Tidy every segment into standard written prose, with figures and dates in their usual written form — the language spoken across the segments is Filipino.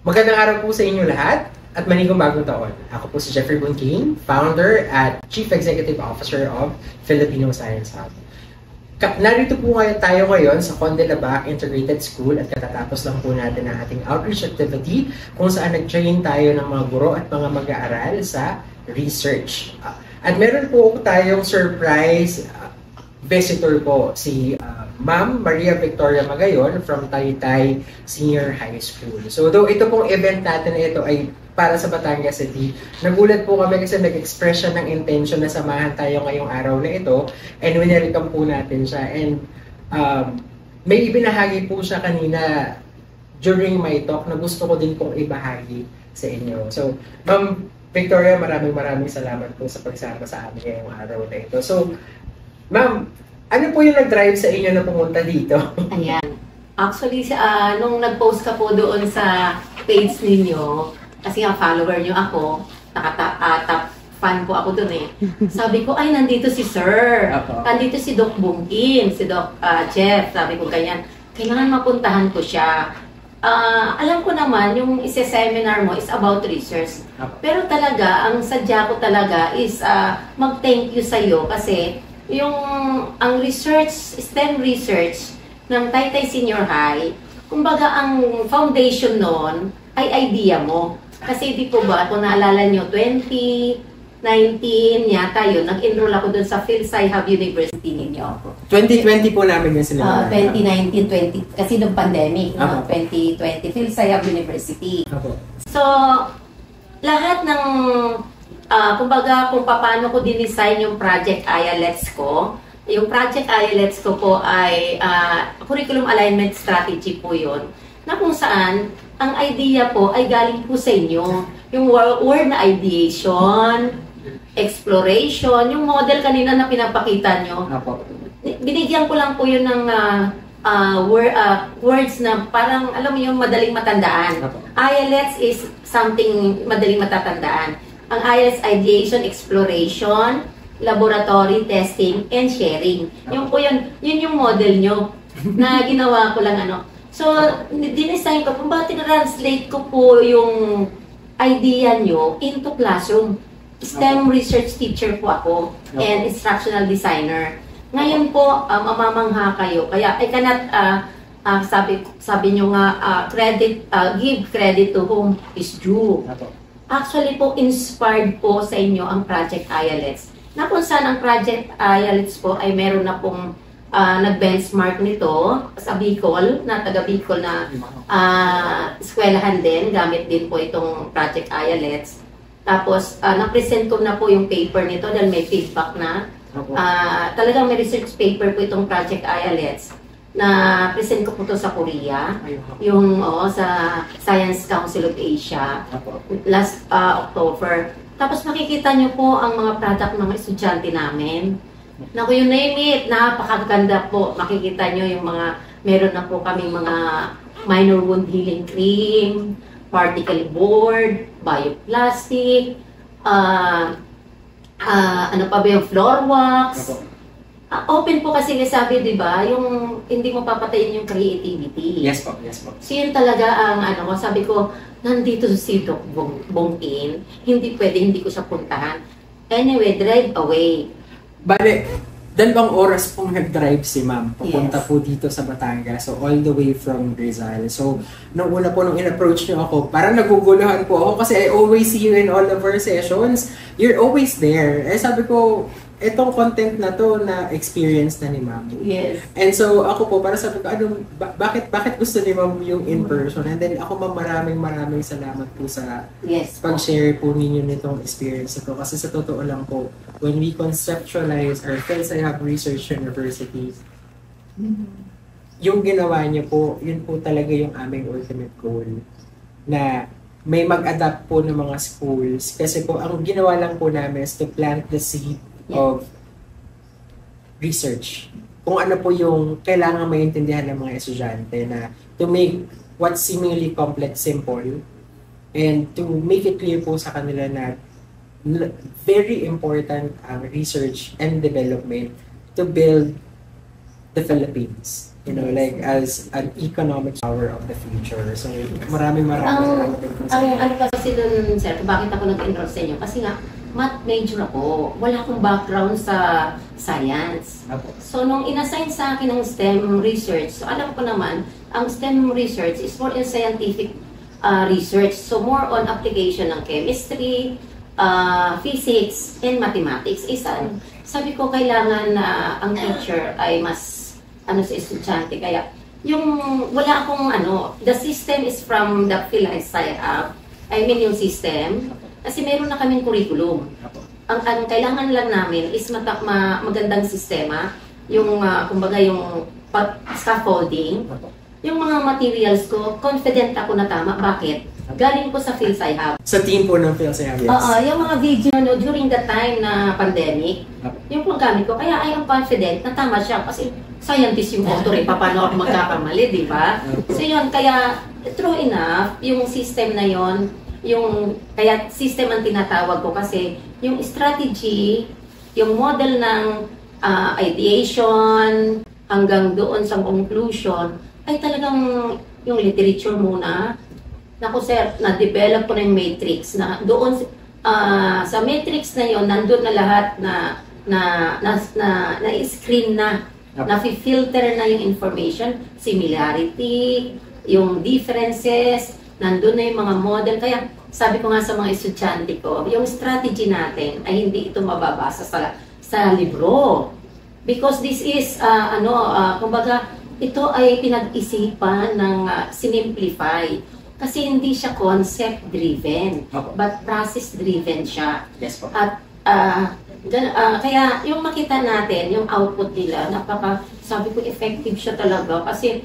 Magandang araw po sa inyo lahat at manigong bagong taon. Ako po si Jeffrey Bunking, founder at Chief Executive Officer of Filipino Science Hub. Narito po tayo ngayon sa Conde Labac Integrated School at katatapos lang po natin ang ating outreach activity kung saan nag-train tayo ng mga guro at mga mag-aaral sa research. At meron po tayong surprise visitor po, si Ma'am Maria Victoria Magayon from Taytay Senior High School. So though ito pong event natin na ito ay para sa Batangas City, nagulat po kami kasi nag-express siya ng intention na samahan tayo ngayong araw na ito and winelcome po natin siya. And may ibinahagi po siya kanina during my talk na gusto ko din pong ibahagi sa inyo. So Ma'am Victoria, maraming salamat po sa pagsama sa amin ngayong araw na ito. So Ma'am, ano po yung nag-drive sa inyo na pumunta dito? Ayan. Actually, nung nag-post ka po doon sa page ninyo, kasi nga follower nyo ako, top fan po ako doon eh. Sabi ko, ay, nandito si Sir. Nandito si Doc Bungkin, si Doc Jeff. Sabi ko, ganyan. Kailangan mapuntahan ko siya. Alam ko naman, yung isa-seminar mo is about research. Pero talaga, ang sadya ko talaga is mag-thank you sa'yo kasi ang research, STEM research ng Taytay Senior High, kumbaga ang foundation noon ay idea mo. Kasi di po ba, kung naalala nyo, 2019 yata yun, nag-enroll ako dun sa PhilSci Hub University ninyo. 2020 po namin yung sila. 2019, 20, kasi nung pandemic, 2020, PhilSci Hub University. So, lahat ng kumbaga, kung paano ko dinesign yung Project IALETS ko, yung Project IALETS ko po ay curriculum alignment strategy po yun, na kung saan, ang idea po ay galing po sa inyo. Yung word na ideation, exploration, yung model kanina na pinapakita nyo, binigyan ko lang po yun ng words na parang, alam mo yung madaling matandaan. IALETS is something madaling matatandaan. Ang IELTS ideation, exploration, laboratory, testing, and sharing. Yung po yun yung model nyo na ginawa ko lang ano. So, dinesign ko, kung ba tinranslate ko po yung idea nyo into classroom. STEM research teacher po ako and instructional designer. Ngayon po, mamamangha kayo. Kaya I cannot, sabi nyo nga, give credit to whom is due. Actually po, inspired po sa inyo ang Project IALETS. Na kung saan ang Project IALETS po ay meron na pong nag-benchmark nito sa Bicol, na taga Bicol na eskwelahan din, gamit din po itong Project IALETS. Tapos, na-present ko na po yung paper nito dahil may feedback na. Talagang may research paper po itong Project IALETS na present ko po to sa Korea, yung sa Science Council of Asia last October. Tapos makikita nyo po ang mga product ng mga estudyante namin. Naku, you name it, napakaganda po. Makikita nyo yung mga, meron na po kami mga minor wound healing cream, particle board, bioplastic, ano pa ba yung floor wax. Open po kasi sabi, di ba, yung hindi mo papatayin yung creativity. Yes po, yes po. So yun talaga ang ano ko, sabi ko, nandito si Doc Bungkin, hindi pwede, hindi ko siya puntahan. Anyway, drive away. Bale, 2 oras pong nag-drive si Ma'am papunta po dito sa Batangas. So all the way from Rizal. So nung una po nung in-approach niyo ako, parang naguguluhan po ako kasi I always see you in all of our sessions. You're always there. Eh sabi ko, itong content na to na experience na ni Ma'am. Yes. And so ako po para sabi ko, bakit gusto ni Ma'am yung in-person? And then ako Ma'am, maraming salamat po sa pag-share po ninyo nitong experience ito. Kasi sa totoo lang po, when we conceptualize our PhilSci Hub Research University, yung ginawa niyo po, yun po talaga yung aming ultimate goal. Na may mag-adapt po ng mga schools. Kasi po, ang ginawa lang po namin is to plant the seed of research. Kung ano po yung kailangan maintindihan ng mga estudyante na to make what seemingly complex simple and to make it clear po sa kanila na very important ang research and development to build the Philippines. You know, like as an economic power of the future. So, maraming Ang ano kasi dun, sir, bakit ako nag-enroll sa inyo? Kasi nga, math major ako. Wala akong background sa science. So, nung inassign sa akin ng STEM research, so alam ko naman, ang STEM research is more in scientific research. So, more on application ng chemistry, physics, and mathematics. Sabi ko, kailangan na ang teacher ay mas sa estudyante. Kaya, wala akong the system is from the PhilHealth I have. I mean, yung system. Kasi meron na kaming curriculum. Ang kailangan lang namin is magandang sistema. Yung, kumbaga, yung scaffolding. Yung mga materials ko, confident ako na tama. Bakit? Galing ko sa PhilHealth I have. Sa team po ng PhilHealth I have, yes. Yung mga video during the time na pandemic, yung gamit ko. Kaya I am confident na tama siya. Kasi scientist yung author, paano ako magkakamali, di ba? So yun, kaya true enough, yung system na yun, kaya system ang tinatawag ko kasi yung strategy, yung model ng ideation, hanggang doon sa conclusion, ay talagang yung literature muna. Naku sir, na-develop ko na yung matrix na doon sa matrix na yon nandun na lahat na screen na na-filter na yung information, similarity, yung differences, nandun na yung mga model. Kaya sabi ko nga sa mga estudyante ko, yung strategy natin ay hindi ito mababasa sa libro. Because this is, kumbaga, ito ay pinag-isipan ng sinimplify. Kasi hindi siya concept-driven, but process-driven siya. Yes po. At kaya yung makita natin, yung output nila, sabi ko, effective siya talaga. Kasi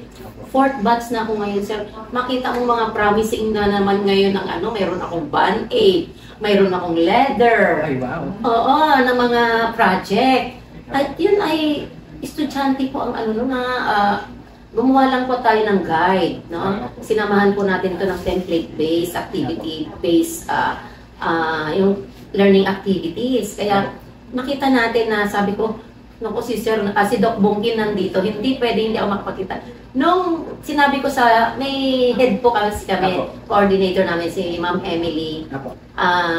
4th batch na ako ngayon, sir. Makita mo mga promising na naman ngayon ng mayroon akong band-aid, mayroon akong leather. Ay, wow. Oo, na mga project. At yun ay, estudyante po ang gumawa lang po tayo ng guide, no? Sinamahan po natin ito ng template-based, activity-based, yung learning activities. Kaya nakita natin na sabi ko, naku si Doc Bongkin nandito, hindi ako makapagkita. Nung sinabi ko may head po kami, coordinator namin si Ma'am Emily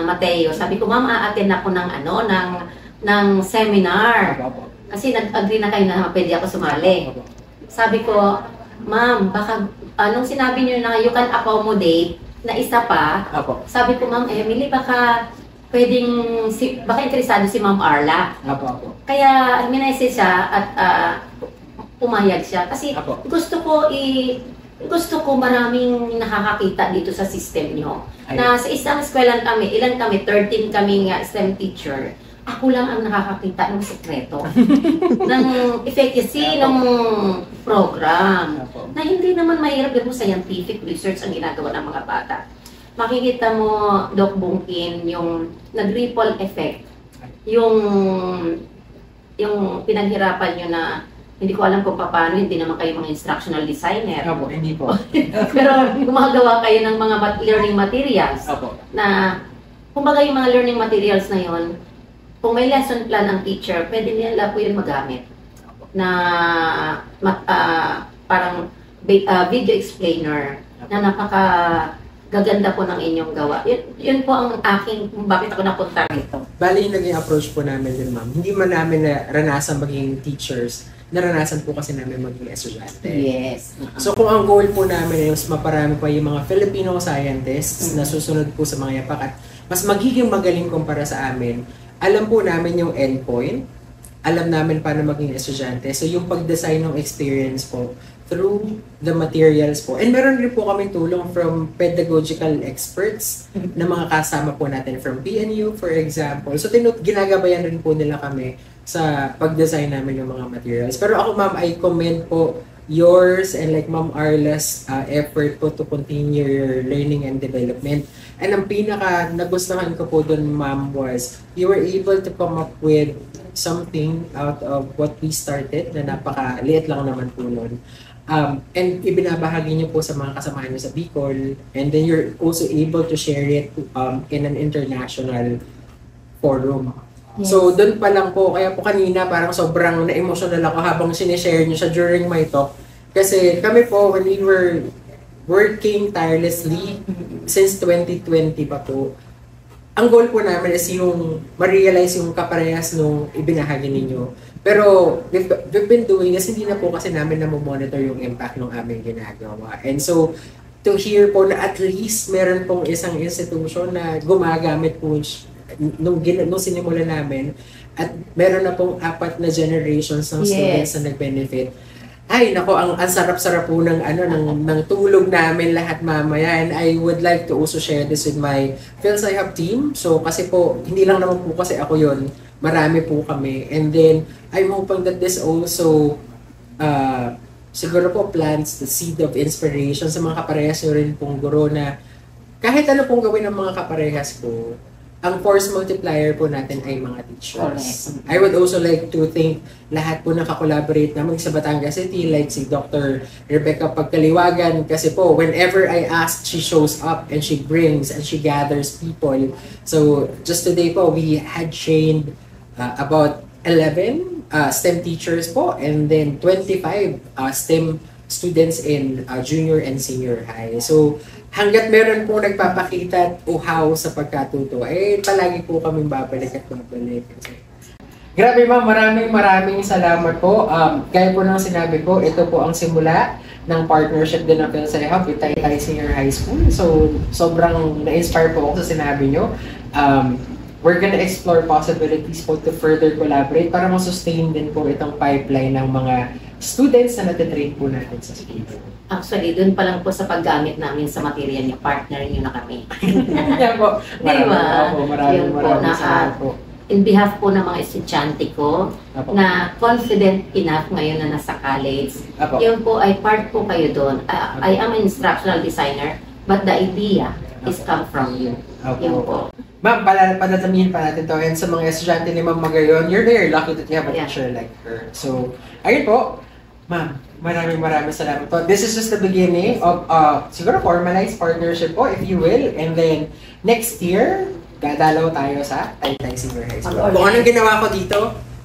Mateo. Sabi ko, Ma'am, a-attend ako ng seminar. Kasi nag-agree na kayo na pwede ako sumali. Sabi ko, Ma'am, baka, nung sinabi niyo na you can accommodate na isa pa, sabi ko, Ma'am Emily, baka interesado si Ma'am Arla. Kaya, minessage siya at pumayag siya. Kasi gusto ko maraming nakakakita dito sa system nyo. Na sa isang eskwelahan kami, 13 kaming STEM teacher. Ako lang ang nakakakita ng sekreto ng efficacy ng program. Na hindi naman mahirap mo scientific research ang ginagawa ng mga bata. Makikita mo, Doc Bongkin, yung nag-ripple effect. Yung pinaghirapan nyo na hindi ko alam kung paano, hindi naman kayo mga instructional designer. Hindi po. Pero gumagawa kayo ng mga learning materials. Na, kumbaga yung mga learning materials na yon, kung may lesson plan ang teacher, pwede nila po yun magamit. Na parang video explainer na gaganda po ng inyong gawa. Yun po ang aking, bakit ako napunta rito. Bali, yung naging approach po namin din, ma'am. Hindi man namin naranasan maging teachers, naranasan po kasi namin maging estudyante. Yes. So kung ang goal po namin ay mas maparami pa yung mga Filipino scientists na susunod po sa mga yapak at mas magiging magaling kumpara sa amin, alam po namin yung endpoint, alam namin paano maging estudyante. So yung pag-design ng experience po, through the materials po. And meron rin po kami tulong from pedagogical experts na mga kasama po natin from PNU, for example. So ginagabayan rin po nila kami sa pag-design namin yung mga materials. Pero ako, ma'am, I commend po yours and like Ma'am Arla's effort po to continue your learning and development. And ang pinaka nagustuhan ko po dun, ma'am, was you were able to come up with something out of what we started na napakaliit lang naman po nun. And ibinabahagi niyo po sa mga kasamahan niyo sa Bicol, and then you're also able to share it in an international forum. Yes. So, doon pa lang po, kaya po kanina parang sobrang na-emotional ako habang sinishare nyo siya during my talk. Kasi kami po, when we were working tirelessly since 2020 pa po, ang goal po namin is yung ma-realize yung kaparehas nung ibinahagi ninyo. Pero we've been doing this, hindi na po kasi namin na-monitor yung impact ng aming ginagawa. And so, to hear po na at least meron pong isang institution na gumagamit po nung sinimulan namin at meron na pong 4 na generations ng students na nag-benefit. Ay, nako, ang sarap-sarap po ng ng tulog namin lahat mamaya, and I would like to also share this with my PhilSci-Hub team. So kasi po, hindi lang naman po kasi ako yon, marami po kami. And then I'm hoping that this also siguro po plants the seed of inspiration sa mga kaparehas nyo rin pong guro na kahit ano pong gawin ng mga kaparehas ko, ang force multiplier po natin ay mga teachers. Okay. I would also like to thank lahat po nakakolaborate naman sa Batangas City, like si Dr. Rebecca Pagkaliwagan, kasi po, whenever I ask, she shows up and she brings and she gathers people. So, just today po, we had trained about 11 STEM teachers po, and then 25 STEM students in junior and senior high. So, hanggat meron po nagpapakita at uhaw sa pagkatuto, palagi po kaming babalik at babalik. Grabe ma'am, maraming salamat po. Gaya po ng sinabi ko, ito po ang simula ng partnership din ng PhilSci-Hub with Taytay Senior High School. So, sobrang na-inspire po ako sa sinabi nyo. We're gonna explore possibilities po to further collaborate para ma-sustain din po itong pipeline ng mga students na natitrain po natin sa school. Actually, dun pa lang po sa paggamit namin sa material niyo, partner niyo na kami. Yan po. Maraming salamat po. In behalf po ng mga estudyante ko na confident enough ngayon na nasa college, yun po ay part po kayo doon. I am an instructional designer, but the idea is come from you. Yun po. Ma'am, palatamihin pa natin to. And sa mga estudyante ni Ma'am Magayon, you're very lucky that you have a teacher like her. So, ayun po. Ma'am, maraming salamat po. This is just the beginning of siguro formalized partnership po, if you will. And then, next year, dadalaw tayo sa Taytay Senior High School. Kung anong ginawa ko dito?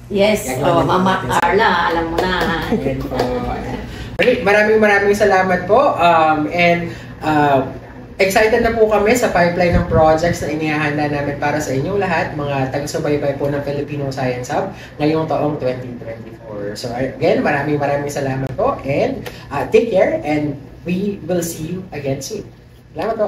Yes, Mama Carla, alam mo na. Ayan po. Maraming salamat po. And excited na po kami sa pipeline ng projects na inihahanda namin para sa inyong lahat, mga taga-subaybay po ng Filipino Science Hub ngayong taong 2024. So again, maraming salamat po, and take care, and we will see you again soon. Salamat po.